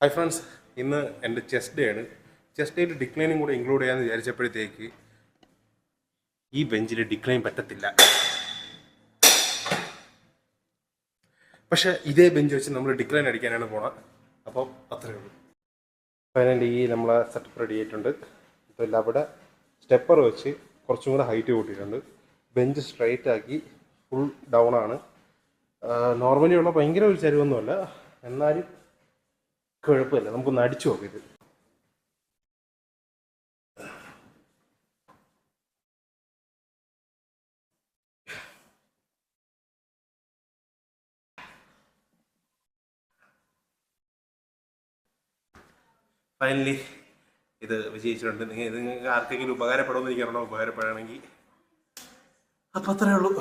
Hi friends, ഇന്ന് എൻ്റെ chest day ആണ്. ചെസ്റ്റ് ഡേയിൽ ഡിക്ലൈനും കൂടെ ഇൻക്ലൂഡ് ചെയ്യാമെന്ന് വിചാരിച്ചപ്പോഴത്തേക്ക് ഈ ബെഞ്ചിൽ ഡിക്ലൈൻ പറ്റത്തില്ല. പക്ഷേ ഇതേ ബെഞ്ച് വെച്ച് നമ്മൾ ഡിക്ലൈൻ അടിക്കാനാണ് പോണത്. അപ്പോൾ അത്രയേ ഉള്ളൂ. ഫൈനലി നമ്മളെ സെറ്റപ്പ് റെഡി ആയിട്ടുണ്ട്. ഇതെല്ലാം അവിടെ സ്റ്റെപ്പർ വെച്ച് കുറച്ചും കൂടെ ഹൈറ്റ് കൂട്ടിയിട്ടുണ്ട്. ബെഞ്ച് സ്ട്രൈറ്റ് ആക്കി ഫുൾ ഡൗൺ ആണ്. നോർമലി ഉള്ള ഭയങ്കര ഒരു ചരിവൊന്നുമല്ല, എന്നാലും കുഴപ്പമില്ല. നമുക്കൊന്ന് അടിച്ചു നോക്കാം ഇത്. ഫൈനലി ഇത് വിജയിച്ചിട്ടുണ്ട്. ഇത് നിങ്ങൾക്ക് ആർക്കെങ്കിലും ഉപകാരപ്പെടുമെന്ന് എനിക്ക് അറിയണം. ഉപകാരപ്പെടുകയാണെങ്കിൽ അപ്പം അത്രയേ ഉള്ളൂ.